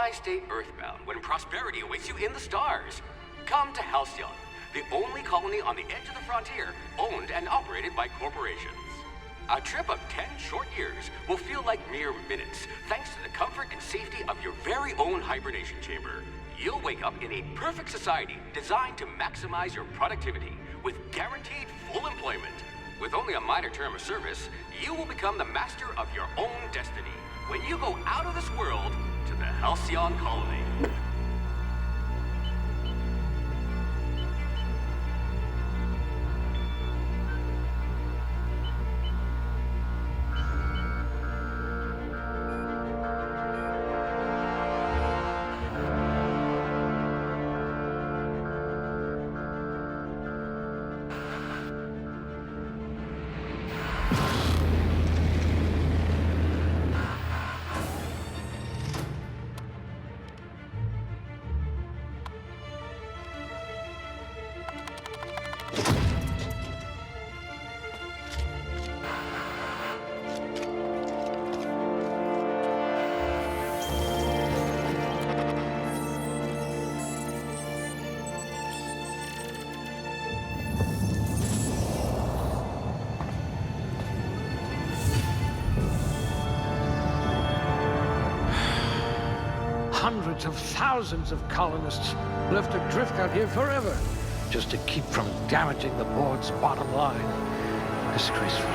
Why stay earthbound when prosperity awaits you in the stars? Come to Halcyon, the only colony on the edge of the frontier, owned and operated by corporations. A trip of 10 short years will feel like mere minutes, thanks to the comfort and safety of your very own hibernation chamber. You'll wake up in a perfect society designed to maximize your productivity with guaranteed full employment. With only a minor term of service, you will become the master of your own destiny when you go out of this world to the Halcyon colony. Hundreds of thousands of colonists left adrift out here forever, just to keep from damaging the board's bottom line. Disgraceful.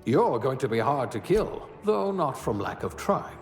You're going to be hard to kill, though not from lack of trying.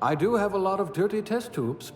I do have a lot of dirty test tubes.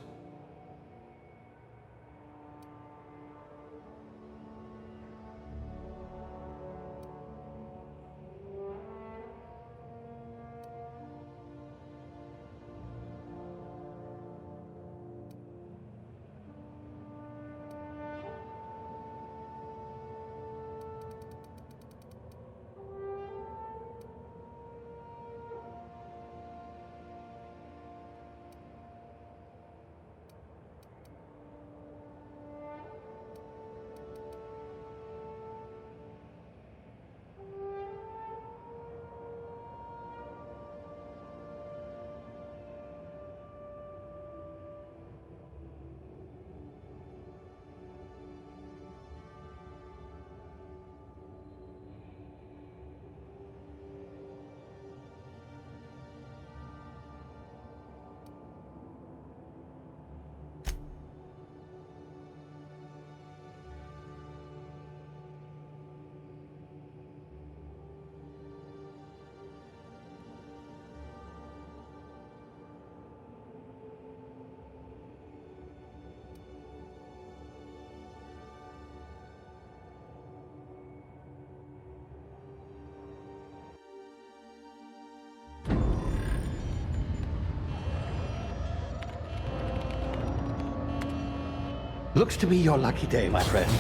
Looks to be your lucky day, my friend.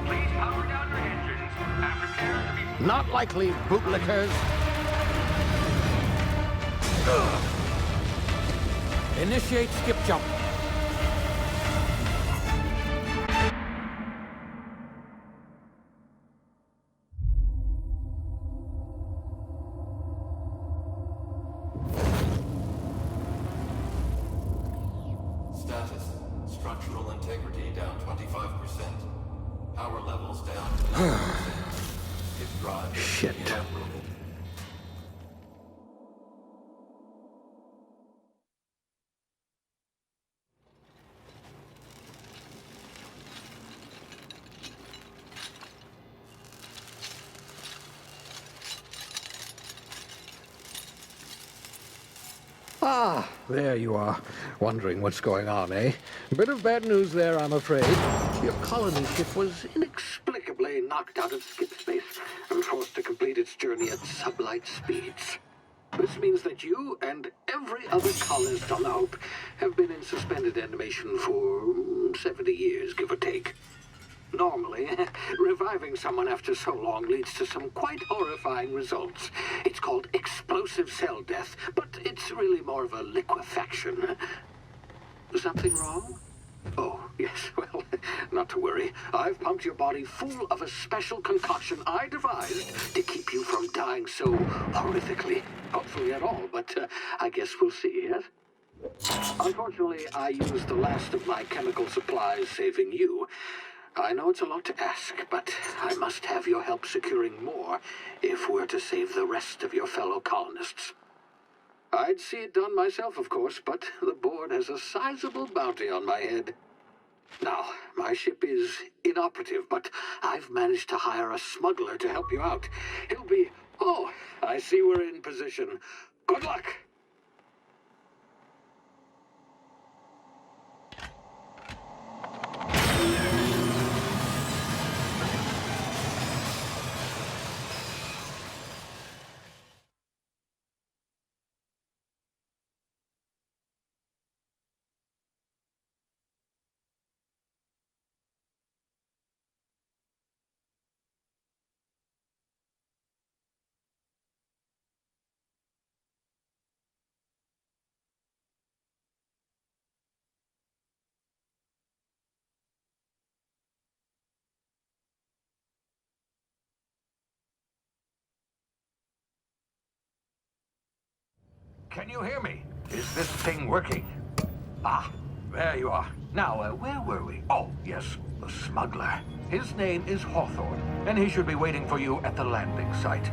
Please power down your engines and prepare to be... Not likely, bootlickers. Initiate skip jump. Status. Structural integrity down 25%. Power levels down to 90%. Hip drive Shit. inoperable. Ah, there you are. Wondering what's going on, eh? Bit of bad news there, I'm afraid. Your colony ship was inexplicably knocked out of skip space and forced to complete its journey at sublight speeds. This means that you and every other colonist on the Hope have been in suspended animation for 70 years, give or take. Normally, reviving someone after so long leads to some quite horrifying results. It's called explosive cell death, but it's really more of a liquefaction. Something wrong? Oh, yes, well, not to worry. I've pumped your body full of a special concoction I devised to keep you from dying so horrifically. Hopefully at all, but I guess we'll see, yes? Unfortunately, I used the last of my chemical supplies saving you. I know it's a lot to ask, but I must have your help securing more if we're to save the rest of your fellow colonists. I'd see it done myself, of course, but the board has a sizable bounty on my head. Now, my ship is inoperative, but I've managed to hire a smuggler to help you out. He'll be... Oh, I see we're in position. Good luck! Can you hear me? Is this thing working? Ah, there you are. Now, where were we? Oh, yes, the smuggler. His name is Hawthorne, and he should be waiting for you at the landing site.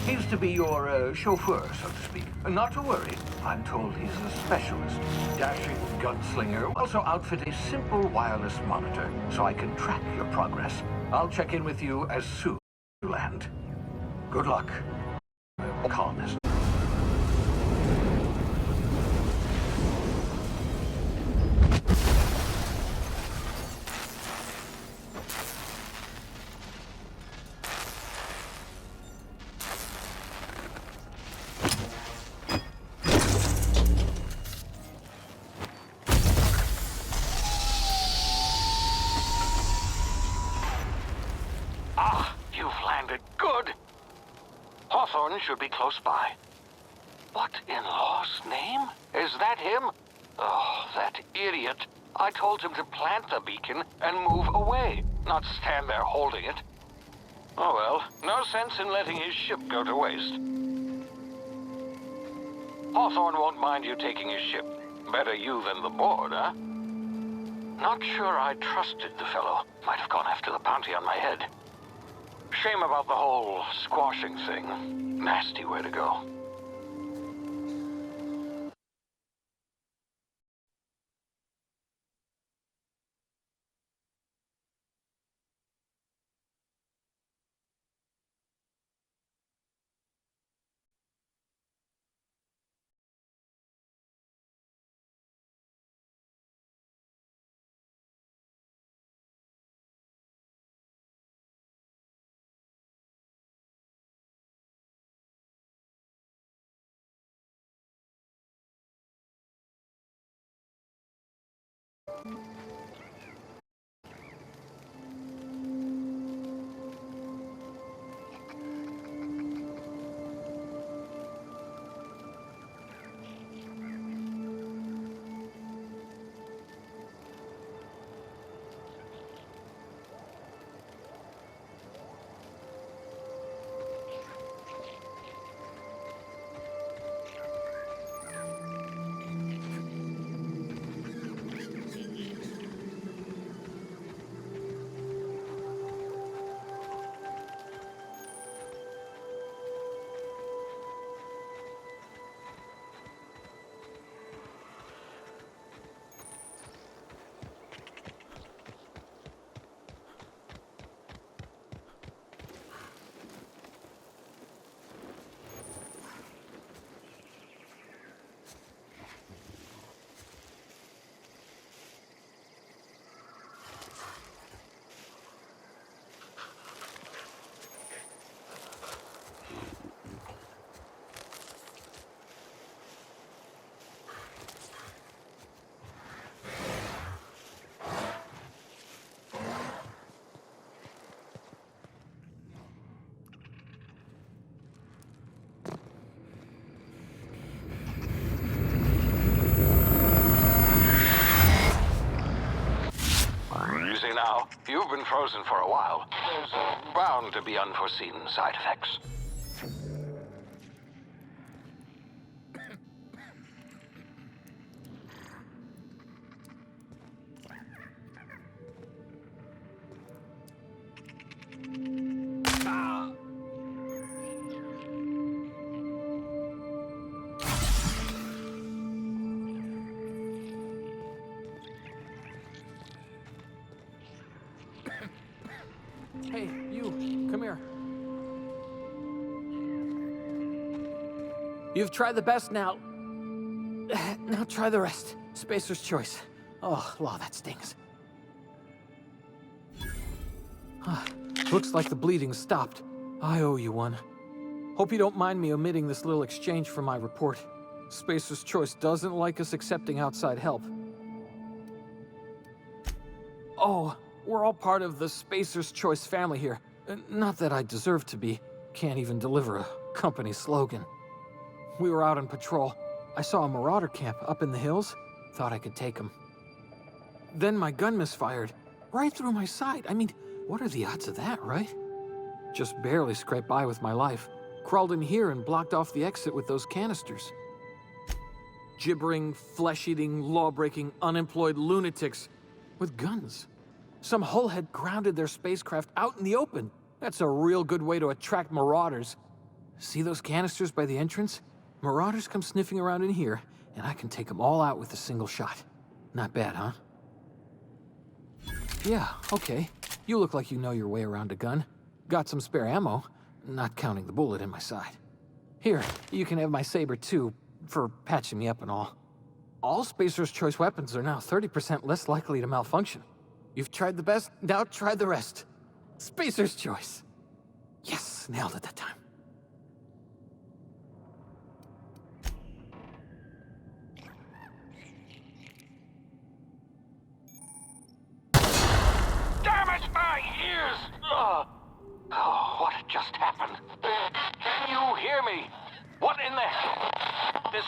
He's to be your chauffeur, so to speak. Not to worry. I'm told he's a specialist. Dashing gunslinger. Also outfit a simple wireless monitor, so I can track your progress. I'll check in with you as soon as you land. Good luck, colonist. Good. Hawthorne should be close by. What in law's name? Is that him? Oh, that idiot. I told him to plant the beacon and move away, not stand there holding it. Oh well, no sense in letting his ship go to waste. Hawthorne won't mind you taking his ship. Better you than the board, huh? Not sure I trusted the fellow. Might have gone after the bounty on my head. Shame about the whole squashing thing. Nasty way to go. now. You've been frozen for a while. There's bound to be unforeseen side effects. Hey, you, come here. You've tried the best now. Now try the rest. Spacer's choice. Oh, wow, that stings. Looks like the bleeding stopped. I owe you one. Hope you don't mind me omitting this little exchange from my report. Spacer's choice doesn't like us accepting outside help. Oh, we're all part of the Spacer's Choice family here. Not that I deserve to be. Can't even deliver a company slogan. We were out on patrol. I saw a marauder camp up in the hills. Thought I could take him. Then my gun misfired. Right through my side. I mean, what are the odds of that, right? Just barely scraped by with my life. Crawled in here and blocked off the exit with those canisters. Gibbering, flesh-eating, law-breaking, unemployed lunatics with guns. Some hullhead grounded their spacecraft out in the open. That's a real good way to attract marauders. See those canisters by the entrance? Marauders come sniffing around in here, and I can take them all out with a single shot. Not bad, huh? Yeah, okay. You look like you know your way around a gun. Got some spare ammo, not counting the bullet in my side. Here, you can have my saber too, for patching me up and all. All Spacer's Choice weapons are now 30% less likely to malfunction. You've tried the best, now try the rest. Spacer's Choice. Yes, nailed it that time. Damn it, my ears! Oh, what just happened? Can you hear me? What in the hell? This...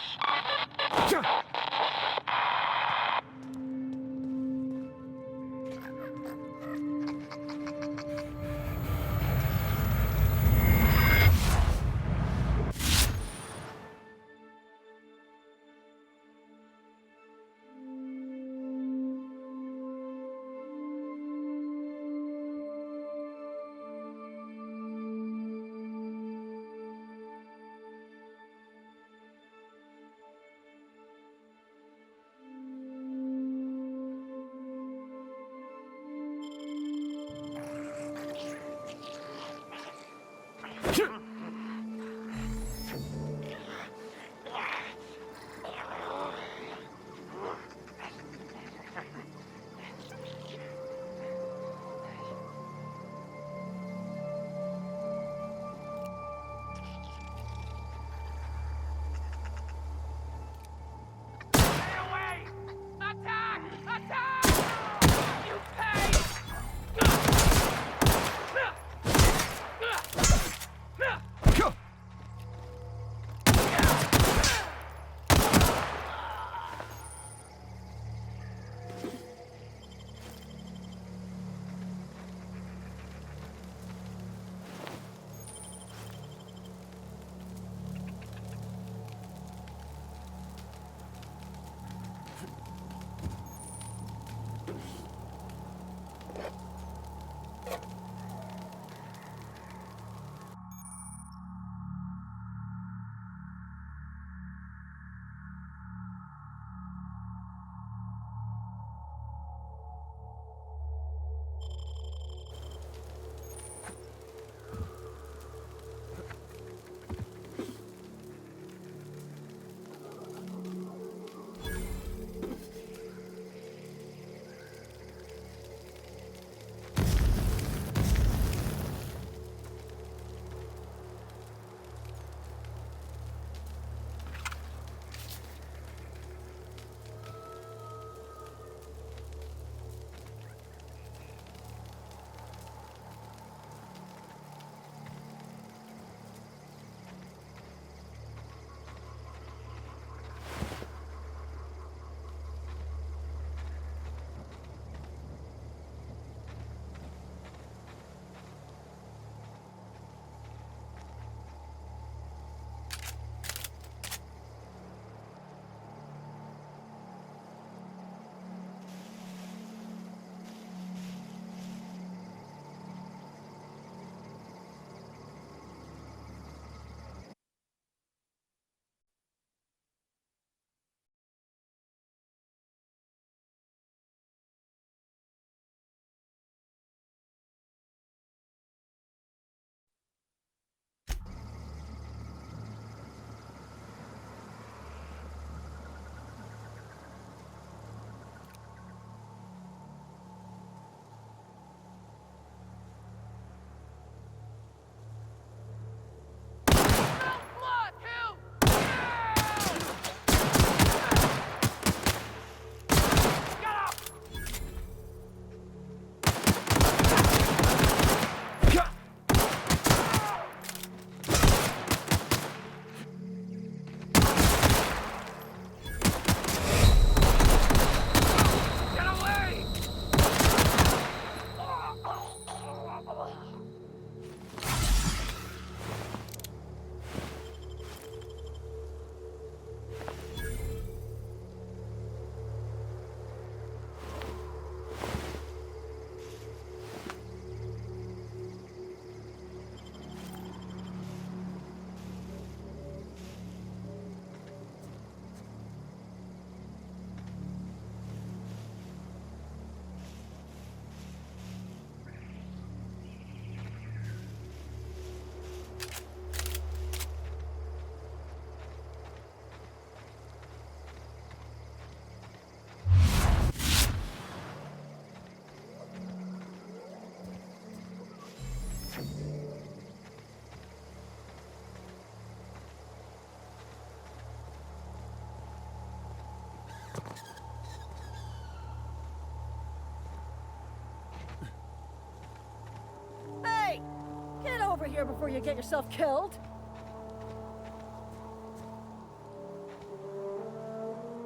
here before you get yourself killed.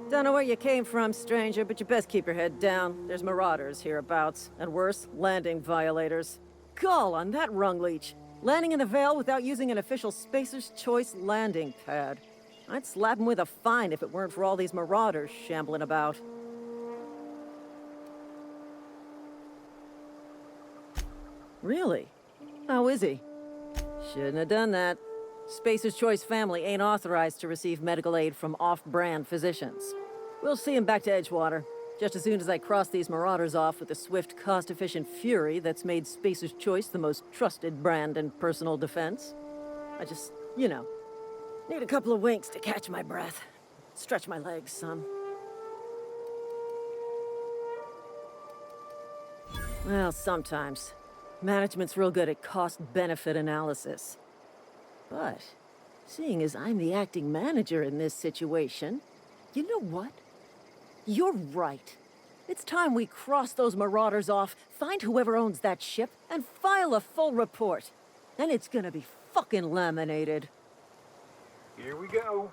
Don't know where you came from, stranger, but you best keep your head down. There's marauders hereabouts, and worse, landing violators. Gall on that rung leech. Landing in the Vale without using an official Spacer's Choice landing pad. I'd slap him with a fine if it weren't for all these marauders shambling about. Really? How is he? Shouldn't have done that. Spacer's Choice family ain't authorized to receive medical aid from off-brand physicians. We'll see him back to Edgewater, just as soon as I cross these marauders off with the swift, cost-efficient fury that's made Spacer's Choice the most trusted brand in personal defense. I just, need a couple of winks to catch my breath. Stretch my legs some. Well, sometimes. Management's real good at cost-benefit analysis. But, seeing as I'm the acting manager in this situation, you know what? You're right. It's time we cross those marauders off, find whoever owns that ship, and file a full report. And it's gonna be fucking laminated. Here we go.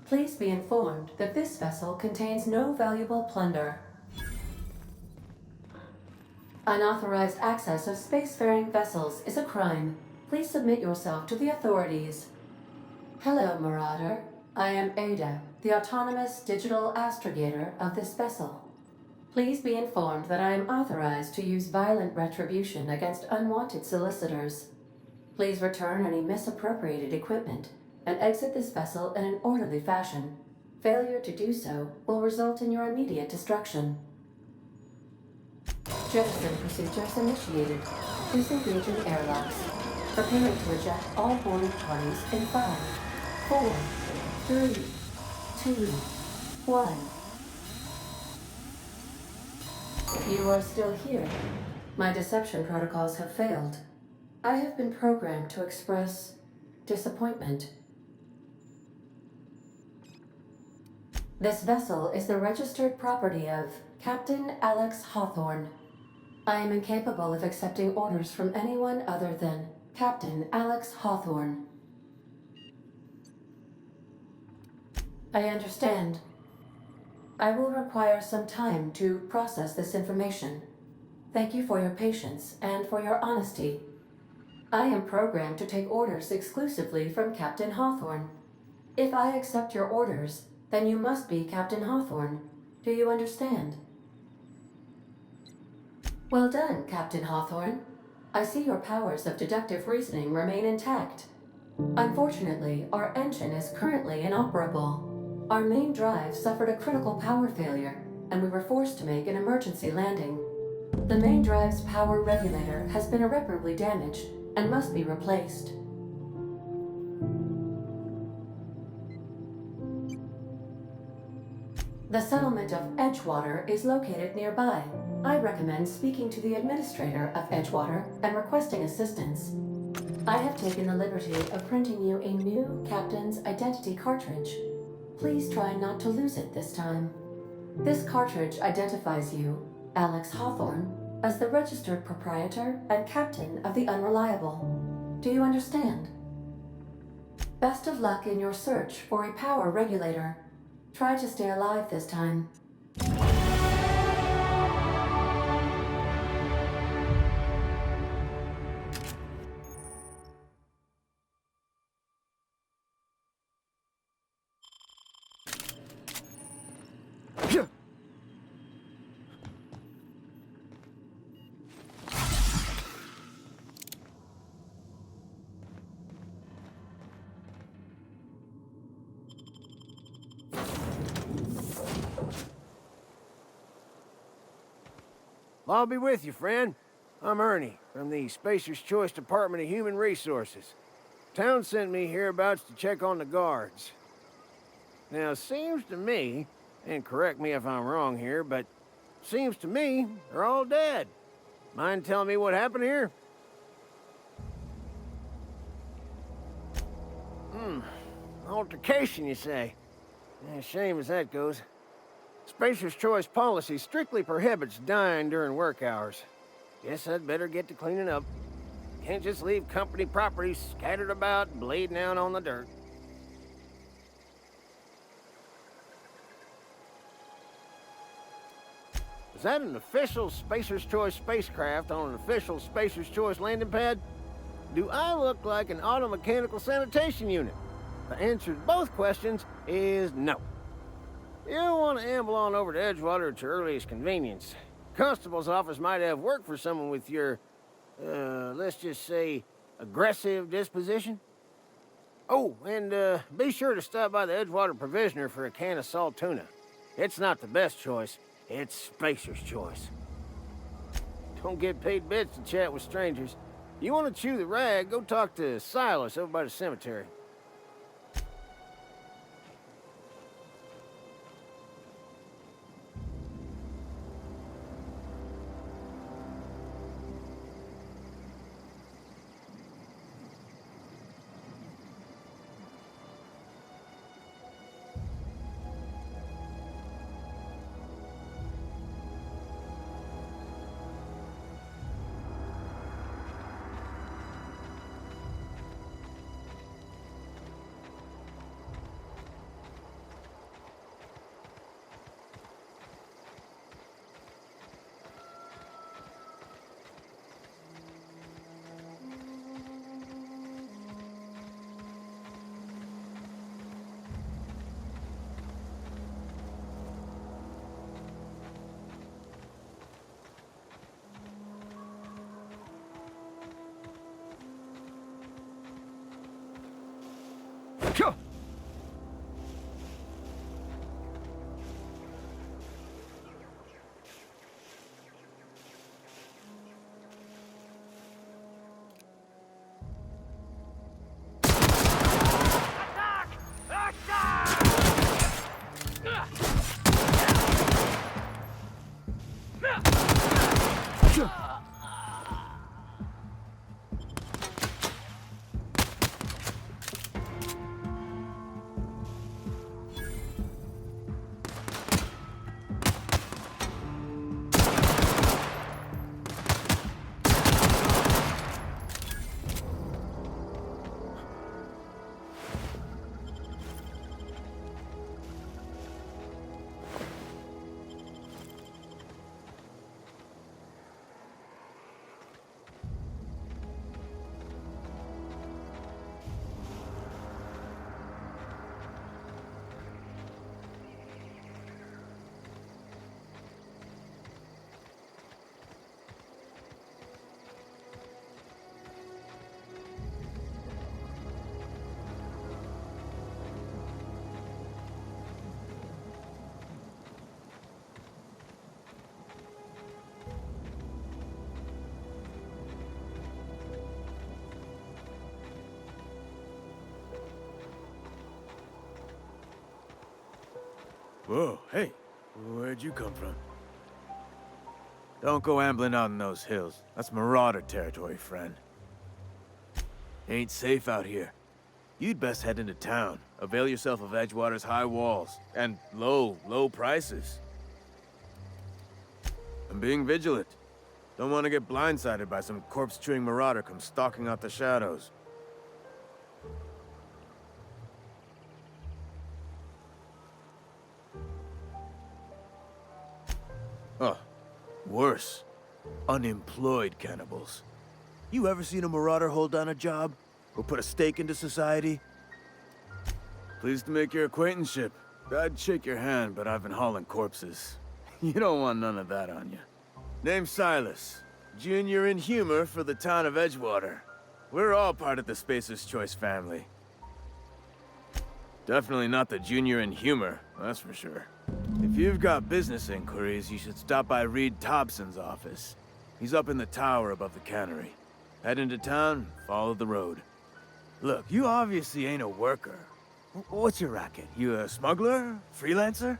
Please be informed that this vessel contains no valuable plunder. Unauthorized access of spacefaring vessels is a crime. Please submit yourself to the authorities. Hello, Marauder. I am Ada, the autonomous digital astrogator of this vessel. Please be informed that I am authorized to use violent retribution against unwanted solicitors. Please return any misappropriated equipment and exit this vessel in an orderly fashion. Failure to do so will result in your immediate destruction. Jettison procedures initiated. Disengaging airlocks. Preparing to eject all boarding parties in 5, 4, 3, 2, 1. You are still here. My deception protocols have failed. I have been programmed to express disappointment. This vessel is the registered property of Captain Alex Hawthorne. I am incapable of accepting orders from anyone other than Captain Alex Hawthorne. I understand. I will require some time to process this information. Thank you for your patience and for your honesty. I am programmed to take orders exclusively from Captain Hawthorne. If I accept your orders, then you must be Captain Hawthorne. Do you understand? Well done, Captain Hawthorne. I see your powers of deductive reasoning remain intact. Unfortunately, our engine is currently inoperable. Our main drive suffered a critical power failure, and we were forced to make an emergency landing. The main drive's power regulator has been irreparably damaged and must be replaced. The settlement of Edgewater is located nearby. I recommend speaking to the administrator of Edgewater and requesting assistance. I have taken the liberty of printing you a new captain's identity cartridge. Please try not to lose it this time. This cartridge identifies you, Alex Hawthorne, as the registered proprietor and captain of the Unreliable. Do you understand? Best of luck in your search for a power regulator. Try to stay alive this time. I'll be with you, friend. I'm Ernie, from the Spacer's Choice Department of Human Resources. Town sent me hereabouts to check on the guards. Now, it seems to me, and correct me if I'm wrong here, but seems to me they're all dead. Mind telling me what happened here? Altercation, you say? Yeah, shame as that goes. Spacer's Choice policy strictly prohibits dying during work hours. Guess I'd better get to cleaning up. Can't just leave company property scattered about, bleeding out on the dirt. Is that an official Spacer's Choice spacecraft on an official Spacer's Choice landing pad? Do I look like an automechanical sanitation unit? The answer to both questions is no. You'll want to amble on over to Edgewater at your earliest convenience. Constable's office might have work for someone with your, let's just say, aggressive disposition. Oh, and be sure to stop by the Edgewater Provisioner for a can of salt tuna. It's not the best choice, it's Spacer's Choice. Don't get paid bits to chat with strangers. You want to chew the rag, go talk to Silas over by the cemetery. Whoa, hey, where'd you come from? Don't go ambling out in those hills. That's marauder territory, friend. Ain't safe out here. You'd best head into town. Avail yourself of Edgewater's high walls and low prices. I'm being vigilant. Don't want to get blindsided by some corpse-chewing marauder come stalking out the shadows. Oh, worse. Unemployed cannibals. You ever seen a marauder hold down a job? Or put a stake into society? Pleased to make your acquaintanceship. I'd shake your hand, but I've been hauling corpses. You don't want none of that on you. Name's Silas. Junior in humor for the town of Edgewater. We're all part of the Spacer's Choice family. Definitely not the junior in humor, that's for sure. If you've got business inquiries, you should stop by Reed Thompson's office. He's up in the tower above the cannery. Head into town, follow the road. Look, you obviously ain't a worker. What's your racket? You a smuggler? Freelancer?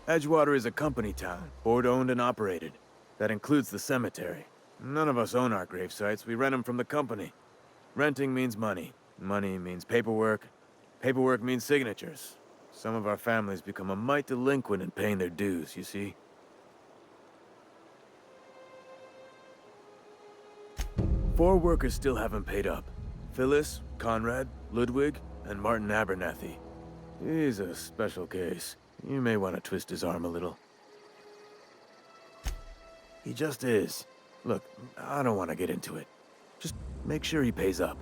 Edgewater is a company town, board-owned and operated. That includes the cemetery. None of us own our grave sites, we rent them from the company. Renting means money. Money means paperwork. Paperwork means signatures. Some of our families become a mite delinquent in paying their dues, you see? 4 workers still haven't paid up. Phyllis, Conrad, Ludwig, and Martin Abernathy. He's a special case. You may want to twist his arm a little. He just is. Look, I don't want to get into it. Just make sure he pays up.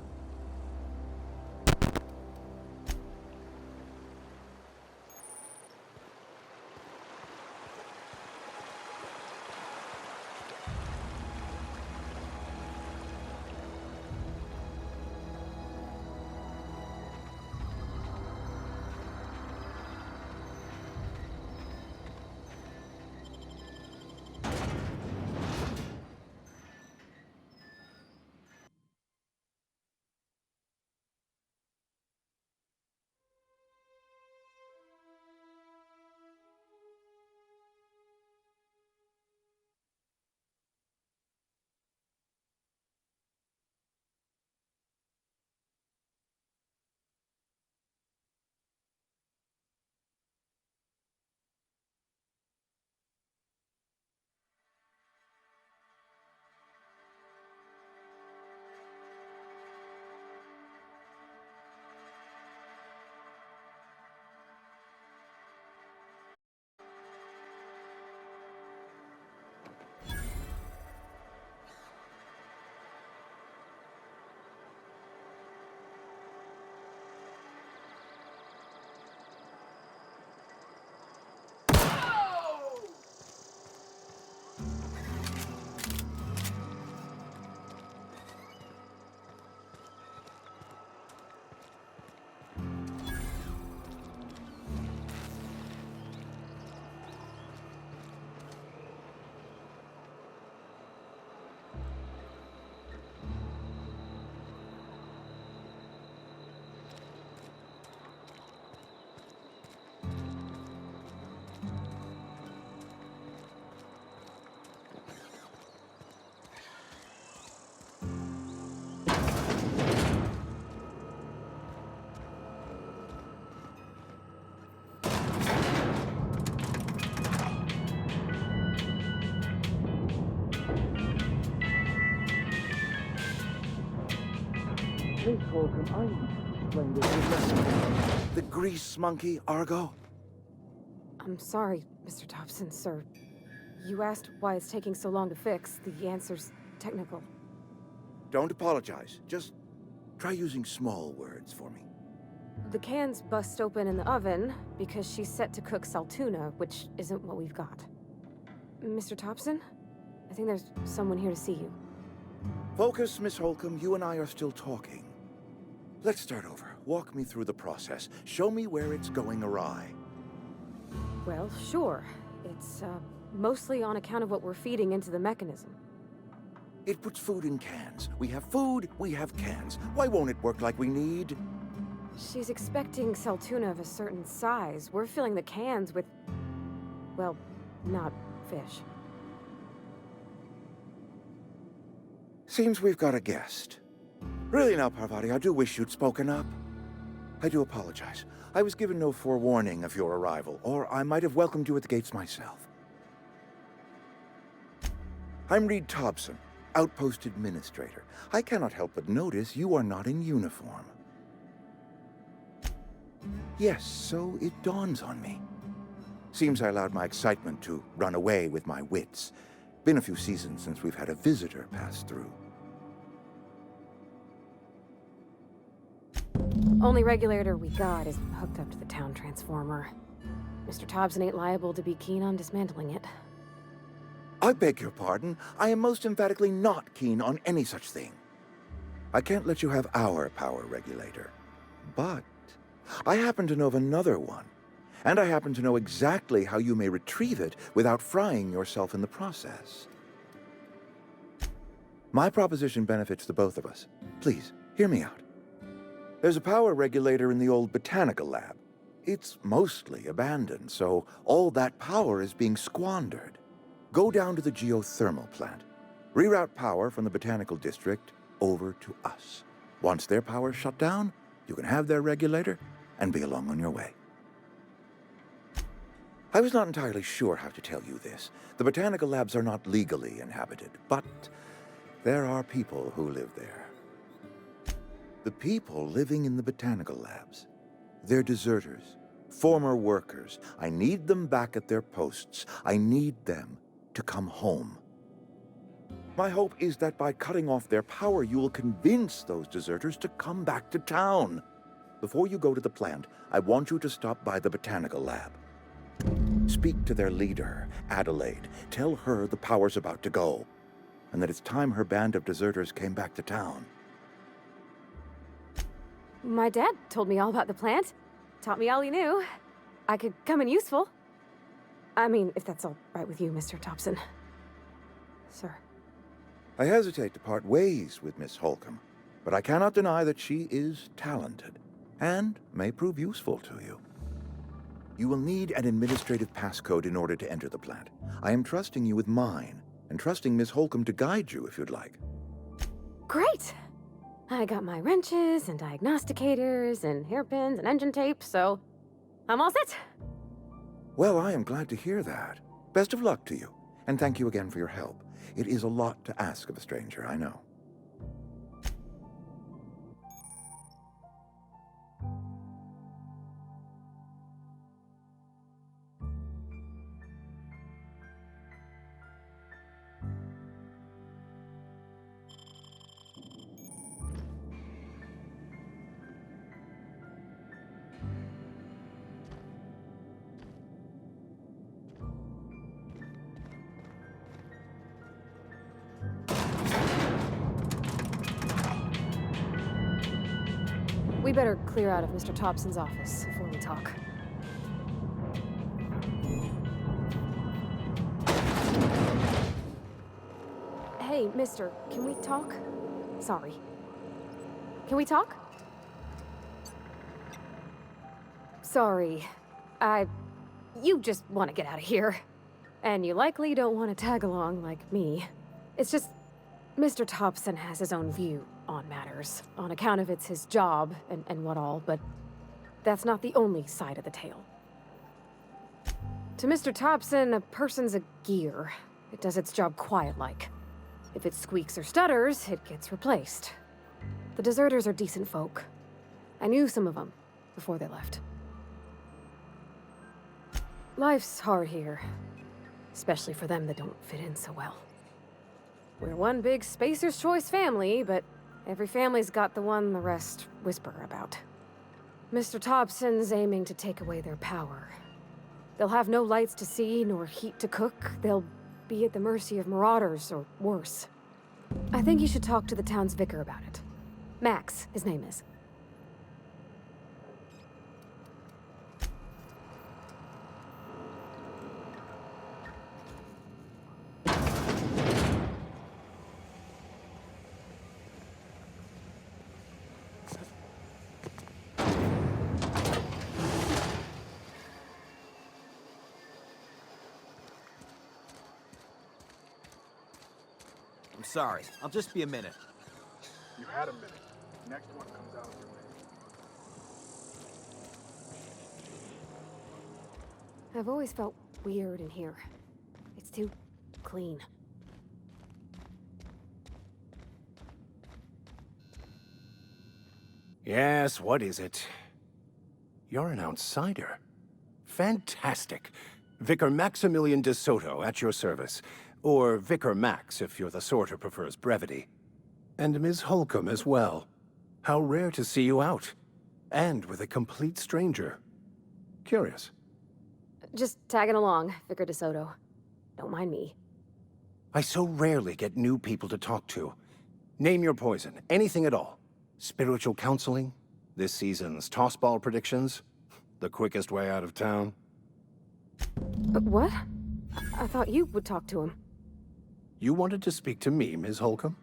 The grease monkey, Argo? I'm sorry, Mr. Thompson, sir. You asked why it's taking so long to fix. The answer's technical. Don't apologize. Just try using small words for me. The cans bust open in the oven because she's set to cook saltuna, which isn't what we've got. Mr. Thompson? I think there's someone here to see you. Focus, Miss Holcomb. You and I are still talking. Let's start over. Walk me through the process. Show me where it's going awry. Well, sure. It's, mostly on account of what we're feeding into the mechanism. It puts food in cans. We have food, we have cans. Why won't it work like we need? She's expecting saltuna of a certain size. We're filling the cans with, well, not fish. Seems we've got a guest. Really now, Parvati, I do wish you'd spoken up. I do apologize. I was given no forewarning of your arrival, or I might have welcomed you at the gates myself. I'm Reed Thompson, Outpost Administrator. I cannot help but notice you are not in uniform. Yes, so it dawns on me. Seems I allowed my excitement to run away with my wits. Been a few seasons since we've had a visitor pass through. Only regulator we got is hooked up to the town transformer. Mr. Thompson ain't liable to be keen on dismantling it. I beg your pardon. I am most emphatically not keen on any such thing. I can't let you have our power regulator. But I happen to know of another one, and I happen to know exactly how you may retrieve it without frying yourself in the process. My proposition benefits the both of us. Please, hear me out. There's a power regulator in the old botanical lab. It's mostly abandoned, so all that power is being squandered. Go down to the geothermal plant. Reroute power from the botanical district over to us. Once their power's shut down, you can have their regulator and be along on your way. I was not entirely sure how to tell you this. The botanical labs are not legally inhabited, but there are people who live there. The people living in the botanical labs, they're deserters, former workers. I need them back at their posts. I need them to come home. My hope is that by cutting off their power, you will convince those deserters to come back to town. Before you go to the plant, I want you to stop by the botanical lab. Speak to their leader, Adelaide. Tell her the power's about to go, and that it's time her band of deserters came back to town. My dad told me all about the plant. Taught me all he knew. I could come in useful. I mean, if that's all right with you, Mr. Thompson. Sir. I hesitate to part ways with Miss Holcomb, but I cannot deny that she is talented and may prove useful to you. You will need an administrative passcode in order to enter the plant. I am trusting you with mine, and trusting Miss Holcomb to guide you if you'd like. Great! I got my wrenches and diagnosticators and hairpins and engine tape, so I'm all set. Well, I am glad to hear that. Best of luck to you, and thank you again for your help. It is a lot to ask of a stranger, I know. We better clear out of Mr. Thompson's office before we talk. Hey, mister, can we talk? Sorry. Can we talk? Sorry. You just want to get out of here. And you likely don't want to tag along like me. It's just, Mr. Thompson has his own view on matters, on account of it's his job and what all, but that's not the only side of the tale. To Mr. Thompson, a person's a gear. It does its job quiet-like. If it squeaks or stutters, it gets replaced. The deserters are decent folk. I knew some of them before they left. Life's hard here, especially for them that don't fit in so well. We're one big Spacer's Choice family, but every family's got the one the rest whisper about. Mr. Thompson's aiming to take away their power. They'll have no lights to see, nor heat to cook. They'll be at the mercy of marauders, or worse. I think you should talk to the town's vicar about it. Max, his name is. I'm sorry. I'll just be a minute. You had a minute. Next one comes out of your way. I've always felt weird in here. It's too clean. Yes, what is it? You're an outsider. Fantastic. Vicar Maximilian de Soto, at your service. Or Vicar Max, if you're the sort who prefers brevity. And Ms. Holcomb as well. How rare to see you out. And with a complete stranger. Curious. Just tagging along, Vicar de Soto. Don't mind me. I so rarely get new people to talk to. Name your poison, anything at all. Spiritual counseling, This season's tossball predictions? The quickest way out of town? But what? I thought you would talk to him. You wanted to speak to me, Ms. Holcomb?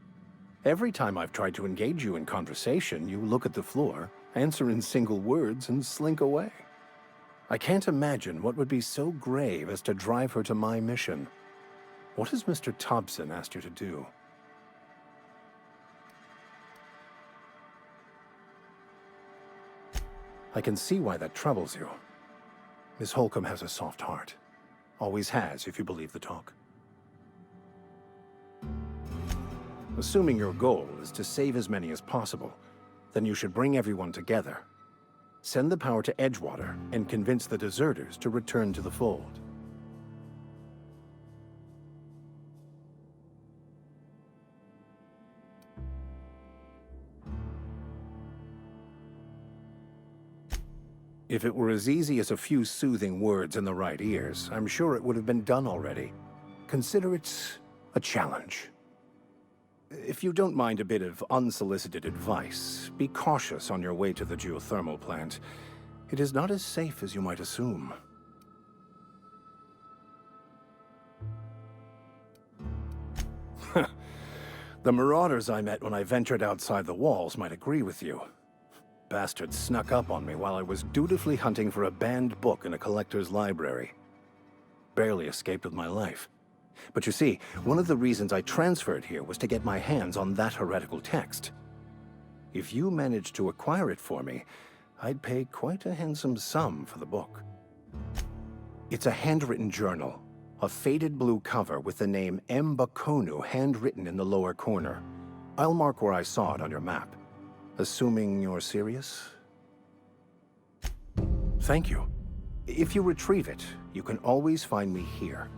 Every time I've tried to engage you in conversation, you look at the floor, answer in single words, and slink away. I can't imagine what would be so grave as to drive her to my mission. What has Mr. Thompson asked you to do? I can see why that troubles you. Miss Holcomb has a soft heart. Always has, if you believe the talk. Assuming your goal is to save as many as possible, then you should bring everyone together. Send the power to Edgewater and convince the deserters to return to the fold. If it were as easy as a few soothing words in the right ears, I'm sure it would have been done already. Consider it a challenge. If you don't mind a bit of unsolicited advice, be cautious on your way to the geothermal plant. It is not as safe as you might assume. The marauders I met when I ventured outside the walls might agree with you. Bastards snuck up on me while I was dutifully hunting for a banned book in a collector's library. Barely escaped with my life. But you see, one of the reasons I transferred here was to get my hands on that heretical text. If you managed to acquire it for me, I'd pay quite a handsome sum for the book. It's a handwritten journal, a faded blue cover with the name M. Bakonu handwritten in the lower corner. I'll mark where I saw it on your map. Assuming you're serious? Thank you. If you retrieve it, you can always find me here.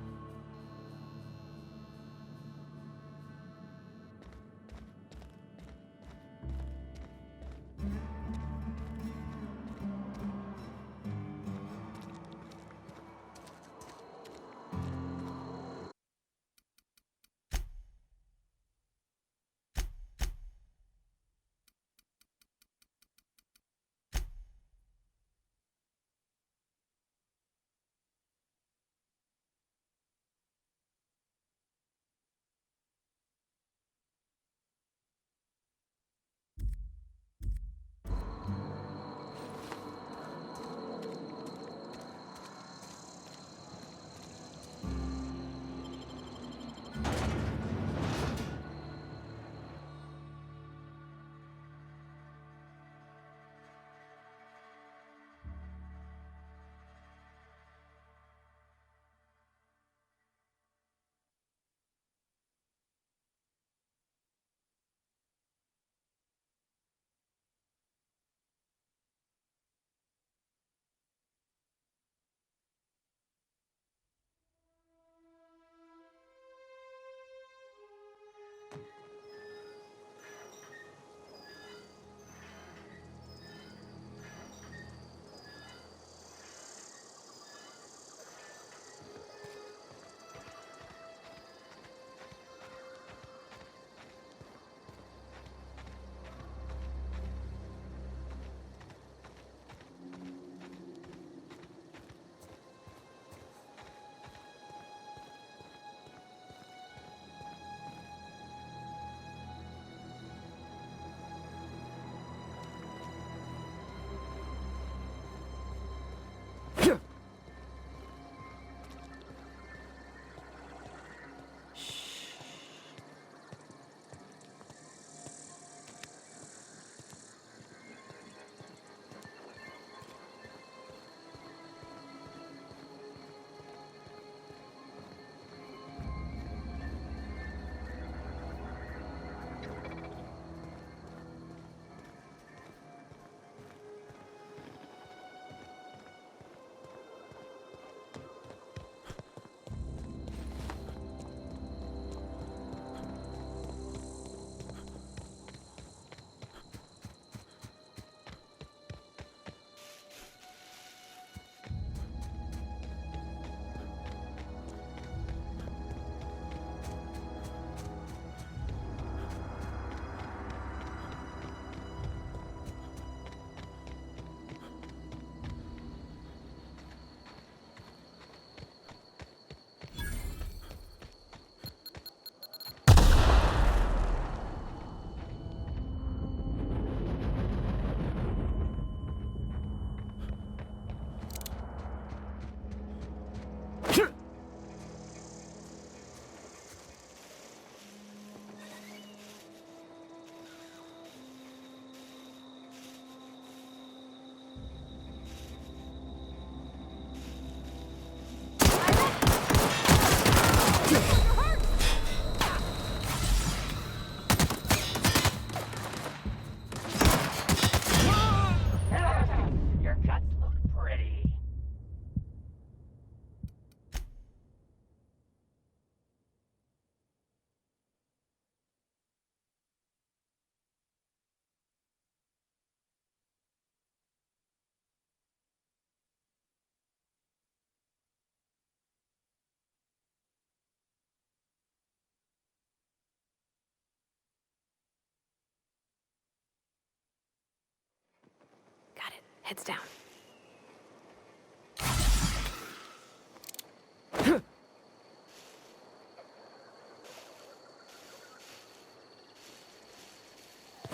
Heads down.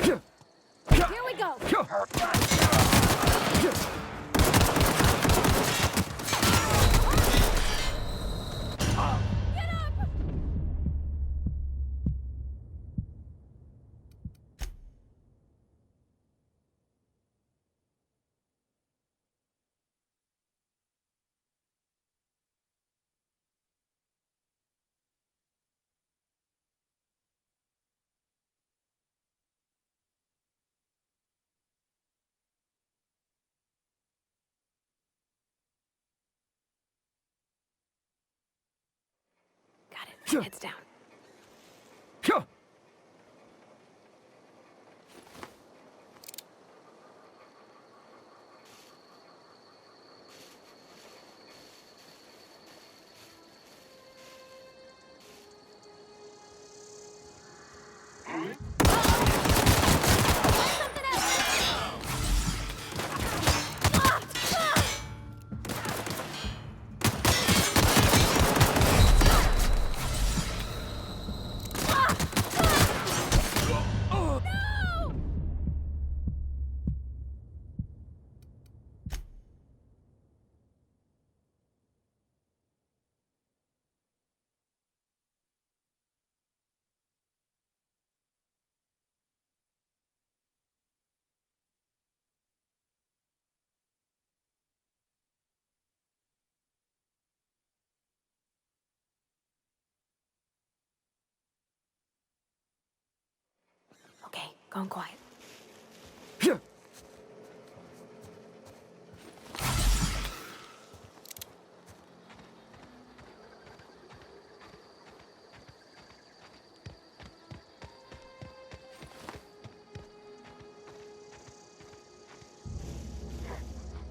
Here we go! Got it. Heads down. Okay, going quiet.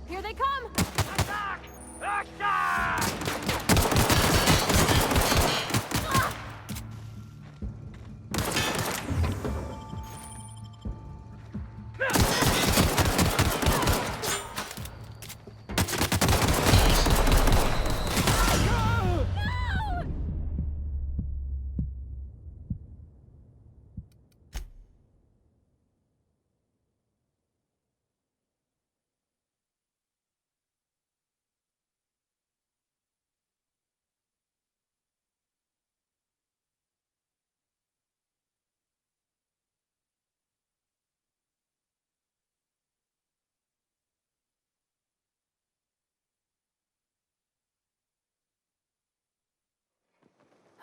Here they come! Attack! Attack!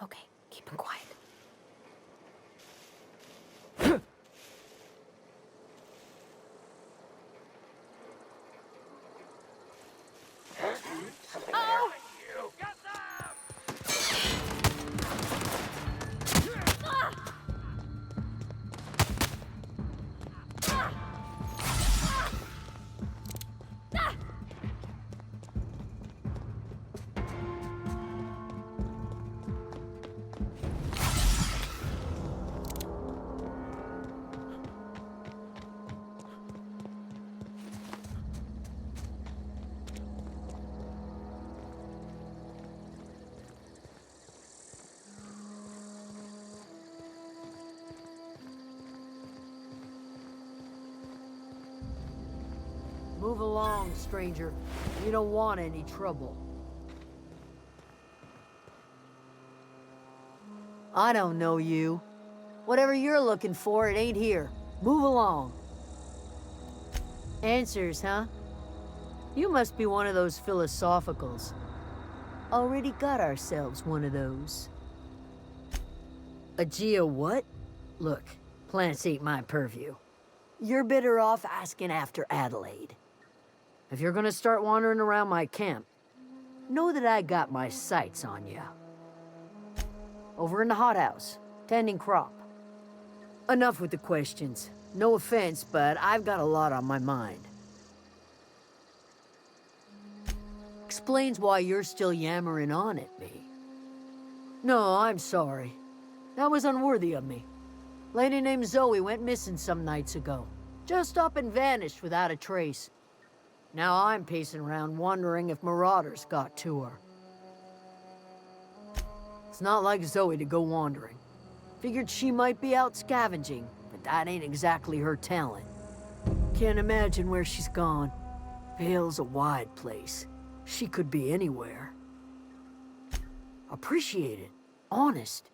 Okay, keep him quiet. Oh! Move along, stranger. We don't want any trouble. I don't know you. Whatever you're looking for, it ain't here. Move along. Answers, huh? You must be one of those philosophicals. Already got ourselves one of those. A geo what? Look, plants ain't my purview. You're better off asking after Adelaide. If you're gonna start wandering around my camp, know that I got my sights on you. Over in the hothouse, tending crop. Enough with the questions. No offense, but I've got a lot on my mind. Explains why you're still yammering on at me. No, I'm sorry. That was unworthy of me. Lady named Zoe went missing some nights ago. Just up and vanished without a trace. Now I'm pacing around wondering if marauders got to her. It's not like Zoe to go wandering. Figured she might be out scavenging, but that ain't exactly her talent. Can't imagine where she's gone. Vale's a wide place. She could be anywhere. Appreciate it. Honest.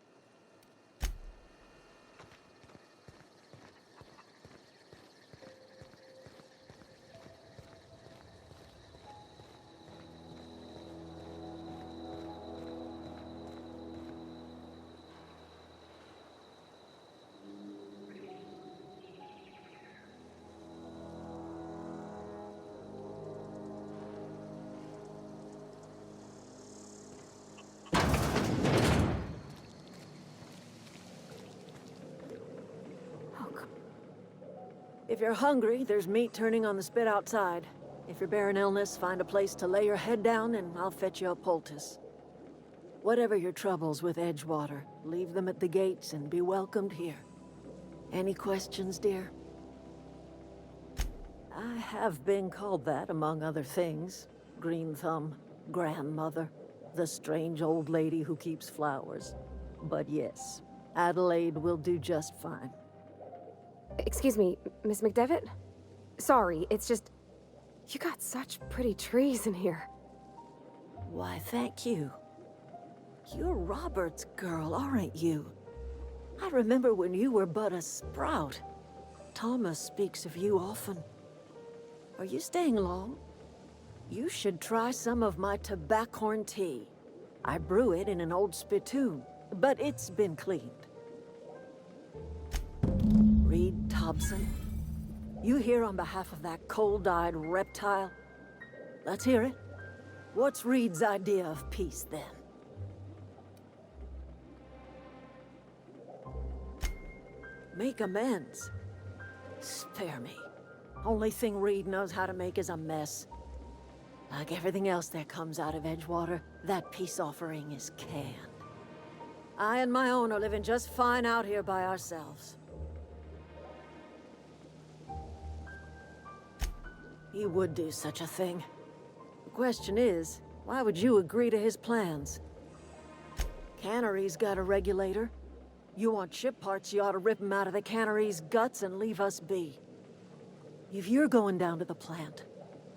If you're hungry, there's meat turning on the spit outside. If you're bearing illness, find a place to lay your head down and I'll fetch you a poultice. Whatever your troubles with Edgewater, leave them at the gates and be welcomed here. Any questions, dear? I have been called that, among other things. Green Thumb, grandmother, the strange old lady who keeps flowers. But yes, Adelaide will do just fine. Excuse me, Miss McDevitt? Sorry, it's just... You got such pretty trees in here. Why, thank you. You're Robert's girl, aren't you? I remember when you were but a sprout. Thomas speaks of you often. Are you staying long? You should try some of my tobaccorn tea. I brew it in an old spittoon, but it's been cleaned. Reed Thompson, you here on behalf of that cold-eyed reptile? Let's hear it. What's Reed's idea of peace, then? Make amends. Spare me. Only thing Reed knows how to make is a mess. Like everything else that comes out of Edgewater, that peace offering is canned. I and my own are living just fine out here by ourselves. He would do such a thing. The question is, why would you agree to his plans? Cannery's got a regulator. You want ship parts, you ought to rip him out of the cannery's guts and leave us be. If you're going down to the plant,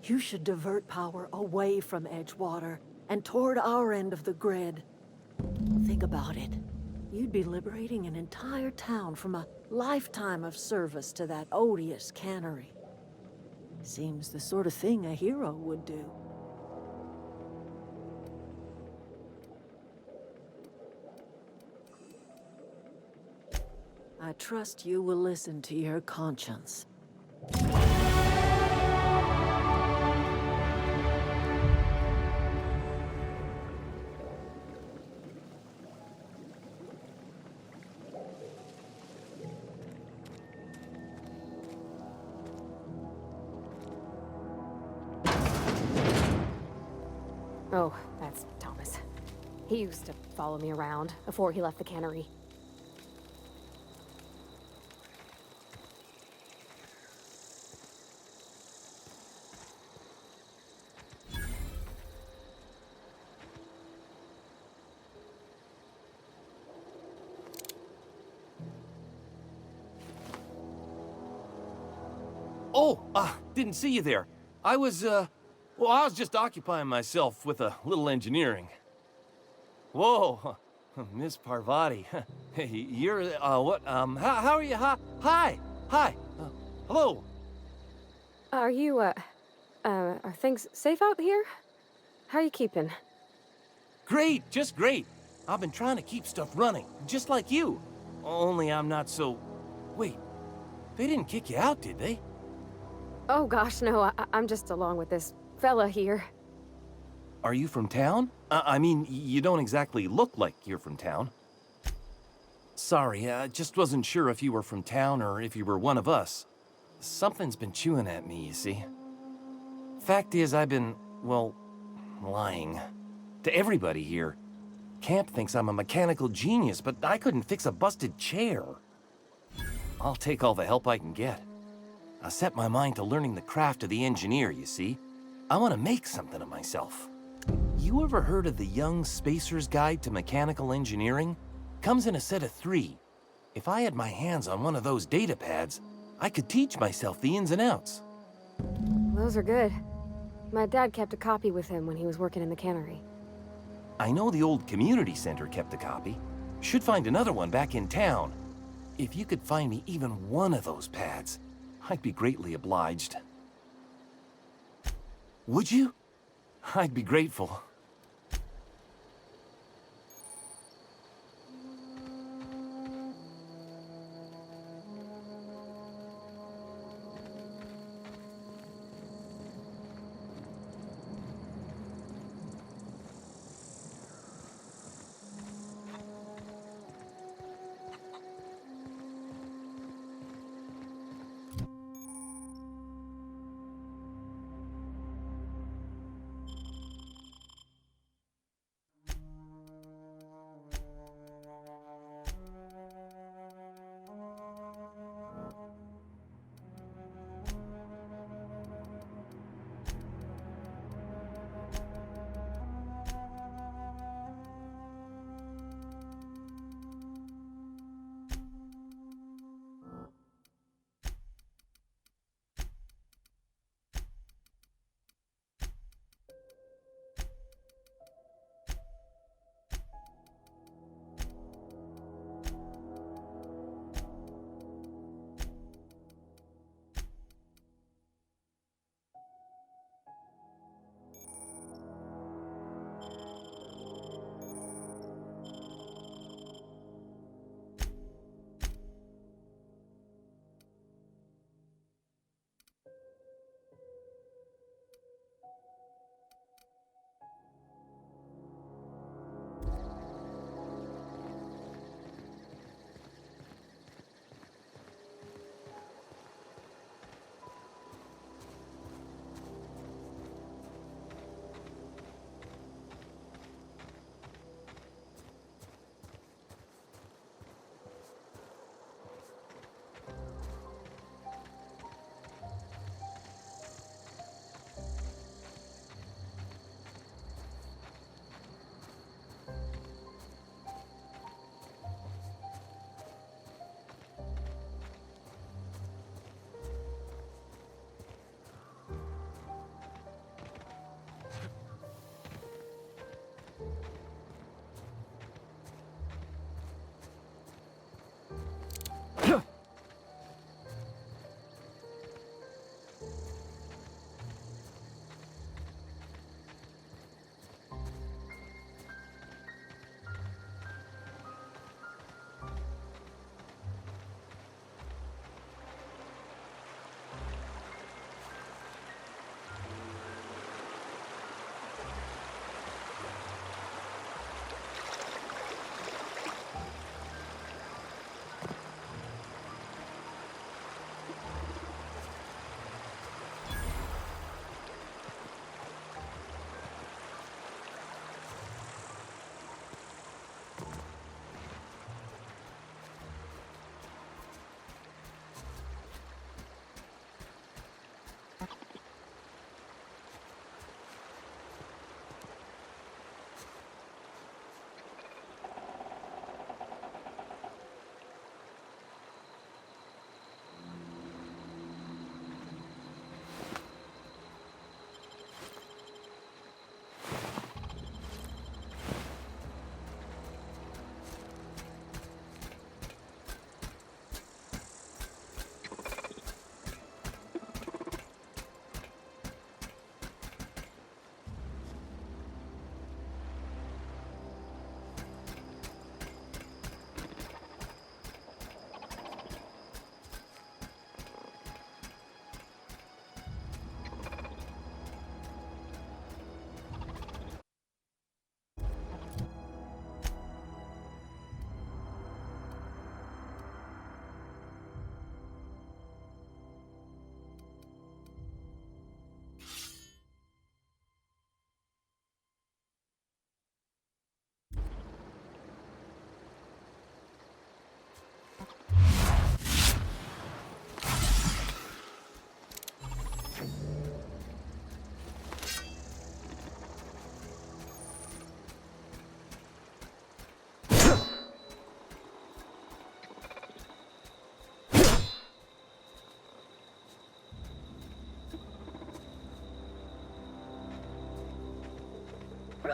you should divert power away from Edgewater and toward our end of the grid. Think about it. You'd be liberating an entire town from a lifetime of service to that odious cannery. Seems the sort of thing a hero would do. I trust you will listen to your conscience. Oh, that's Thomas. He used to follow me around before he left the cannery. Oh, didn't see you there. I was just occupying myself with a little engineering. Whoa, Miss Parvati. Hey, you're, what, how are you? Hi, hello. Are you, are things safe out here? How are you keeping? Great, just great. I've been trying to keep stuff running, just like you. Only I'm not so... Wait, they didn't kick you out, did they? Oh gosh, no, I'm just along with this fella here. Are you from town? I mean, you don't exactly look like you're from town. Sorry, I just wasn't sure if you were from town or if you were one of us. Something's been chewing at me, you see. Fact is, I've been, well, lying. To everybody here. Camp thinks I'm a mechanical genius, but I couldn't fix a busted chair. I'll take all the help I can get. I set my mind to learning the craft of the engineer, you see. I want to make something of myself. You ever heard of the Young Spacer's Guide to Mechanical Engineering? Comes in a set of 3. If I had my hands on one of those data pads, I could teach myself the ins and outs. Those are good. My dad kept a copy with him when he was working in the cannery. I know the old community center kept a copy. Should find another one back in town. If you could find me even one of those pads, I'd be greatly obliged. Would you? I'd be grateful.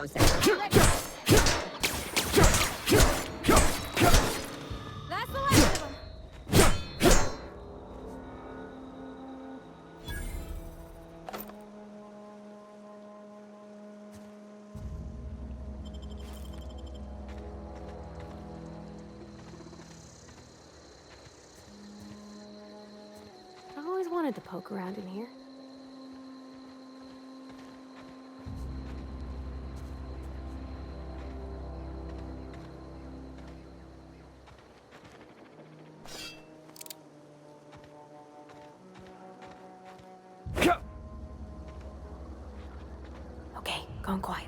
That's the last of them. I always wanted to poke around in here. Okay, going quiet.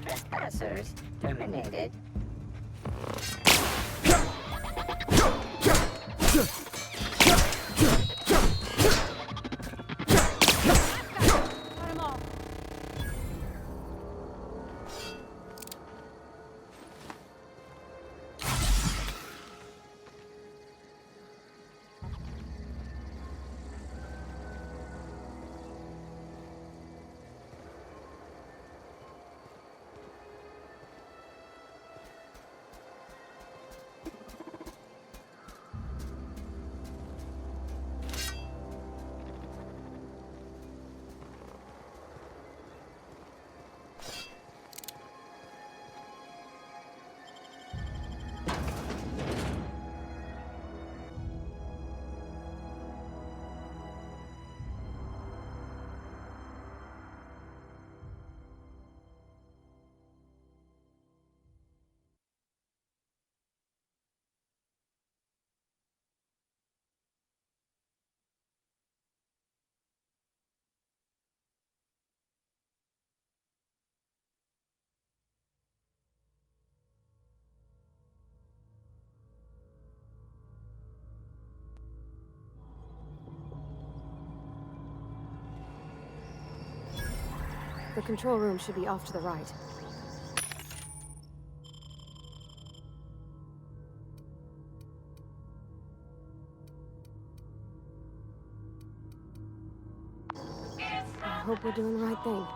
Trespassers terminated. The control room should be off to the right. I hope we're doing the right thing.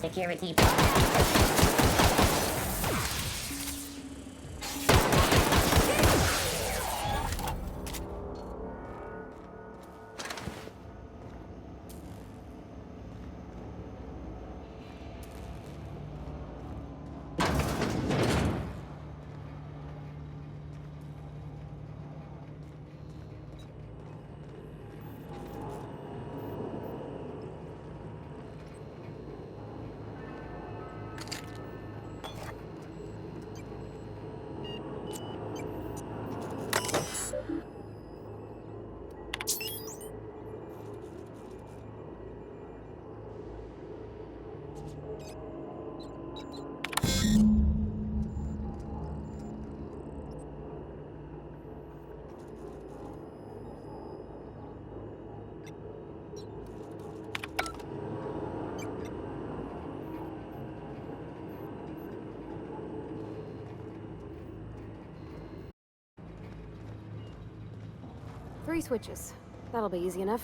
Security. Three switches. That'll be easy enough.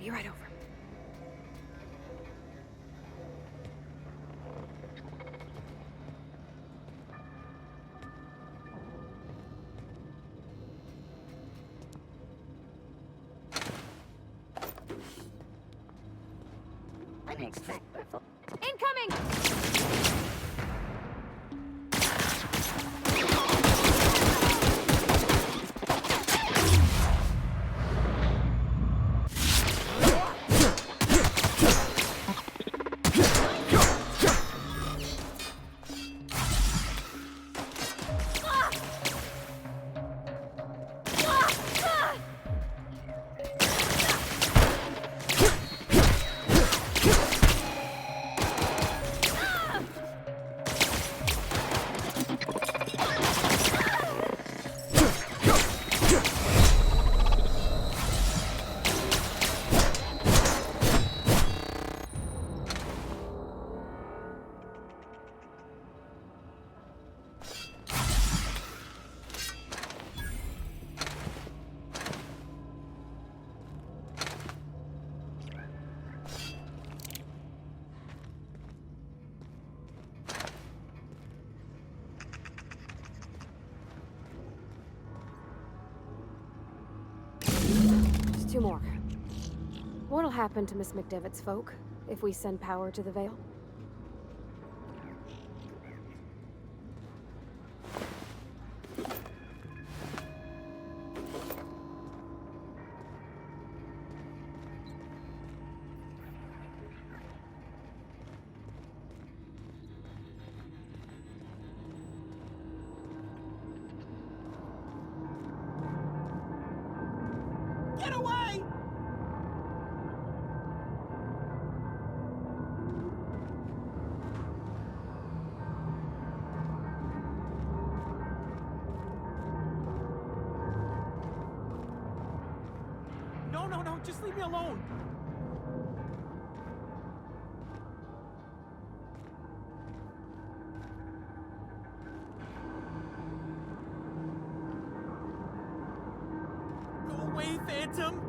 Be right over. Incoming! Just two more. What'll happen to Miss McDevitt's folk if we send power to the Vale? no, just leave me alone. Go away, Phantom.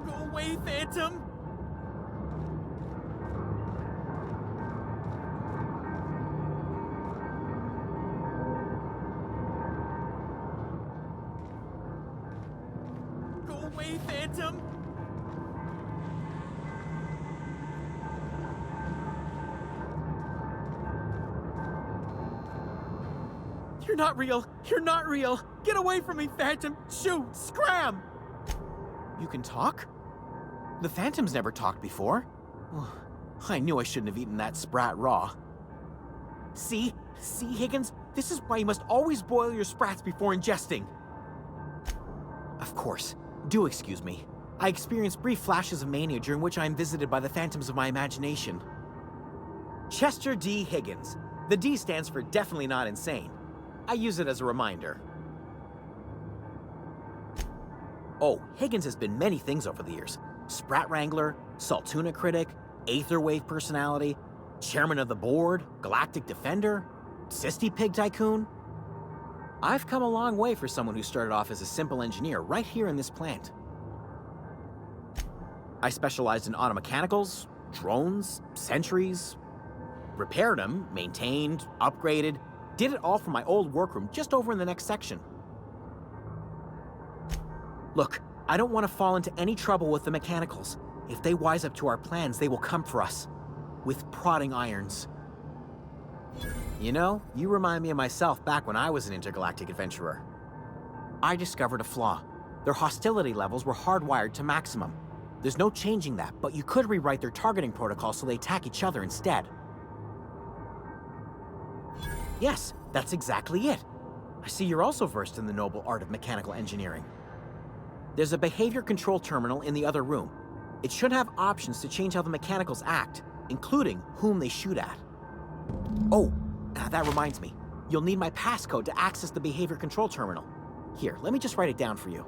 Go away, Phantom. Go away, Phantom! You're not real! You're not real! Get away from me, Phantom! Shoot! Scram! You can talk? The Phantom's never talked before. I knew I shouldn't have eaten that sprat raw. See? See, Higgins? This is why you must always boil your sprats before ingesting. Of course. Do excuse me. I experience brief flashes of mania during which I am visited by the phantoms of my imagination. Chester D. Higgins. The D stands for definitely not insane. I use it as a reminder. Oh, Higgins has been many things over the years. Sprat Wrangler, Saltuna Critic, Aetherwave Personality, Chairman of the Board, Galactic Defender, Sisty Pig Tycoon. I've come a long way for someone who started off as a simple engineer right here in this plant. I specialized in automechanicals, drones, sentries, repaired them, maintained, upgraded, did it all from my old workroom just over in the next section. Look, I don't want to fall into any trouble with the mechanicals. If they wise up to our plans, they will come for us. With prodding irons. You know, you remind me of myself back when I was an intergalactic adventurer. I discovered a flaw. Their hostility levels were hardwired to maximum. There's no changing that, but you could rewrite their targeting protocol so they attack each other instead. Yes, that's exactly it. I see you're also versed in the noble art of mechanical engineering. There's a behavior control terminal in the other room. It should have options to change how the mechanicals act, including whom they shoot at. Oh, that reminds me. You'll need my passcode to access the behavior control terminal. Here, let me just write it down for you.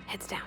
Heads down.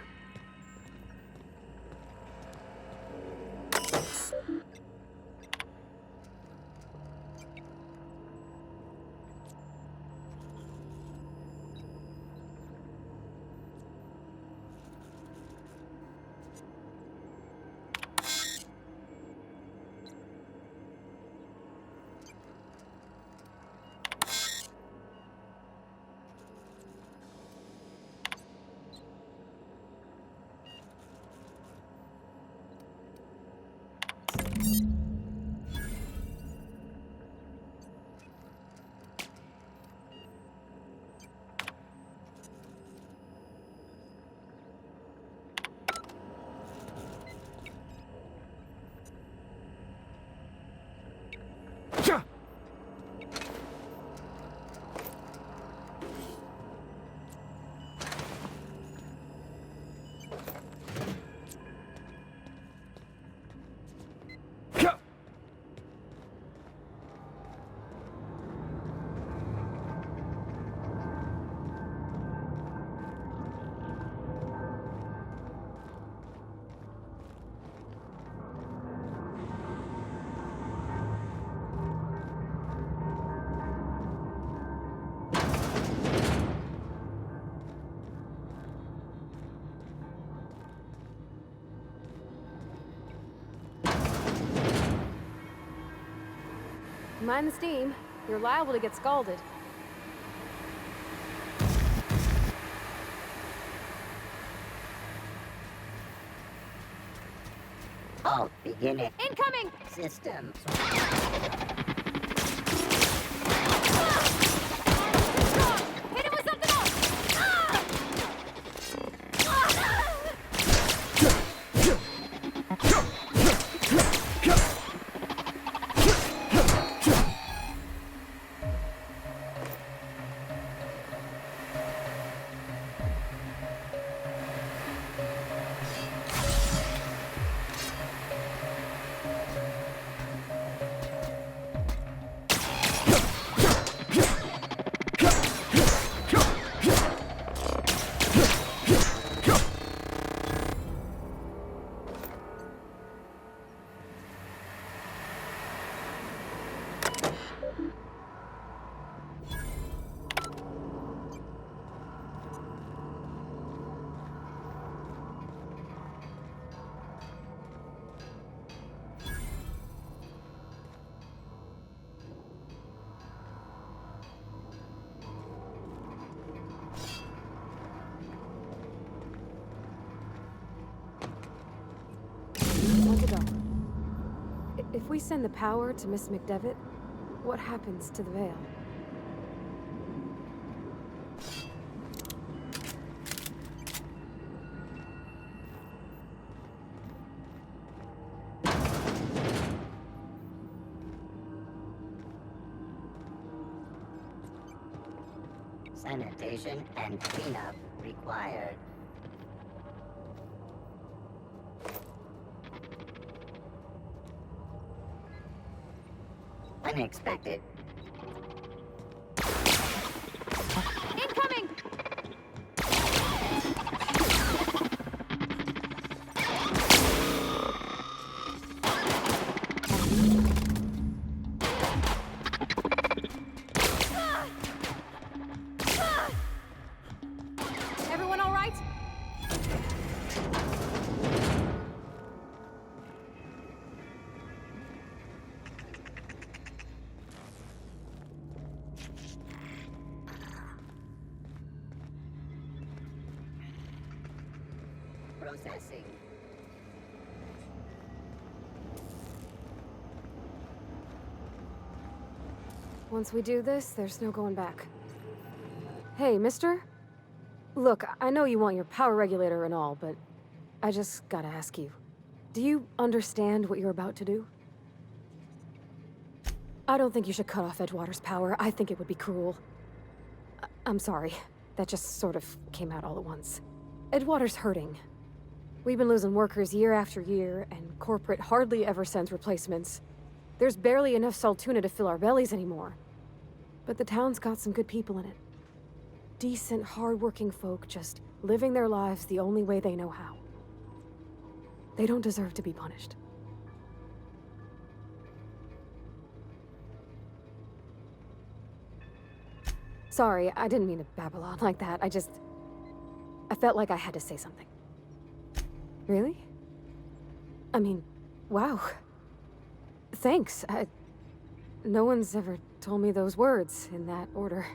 Mind the steam. You're liable to get scalded. Halt, begin it. Incoming! Systems. Hit him with something else! Want to go. If we send the power to Miss McDevitt, what happens to the veil? Sanitation and cleanup required. Unexpected. Incoming! Everyone all right? Processing. Once we do this, there's no going back. Hey, mister? Look, I know you want your power regulator and all, but I just gotta ask you. Do you understand what you're about to do? I don't think you should cut off Edgewater's power. I think it would be cruel. I'm sorry. That just sort of came out all at once. Edgewater's hurting. We've been losing workers year after year, and corporate hardly ever sends replacements. There's barely enough Saltuna to fill our bellies anymore. But the town's got some good people in it. Decent, hard-working folk just living their lives the only way they know how. They don't deserve to be punished. Sorry, I didn't mean to babble on like that. I felt like I had to say something. Really? I mean, wow. Thanks. No one's ever told me those words in that order.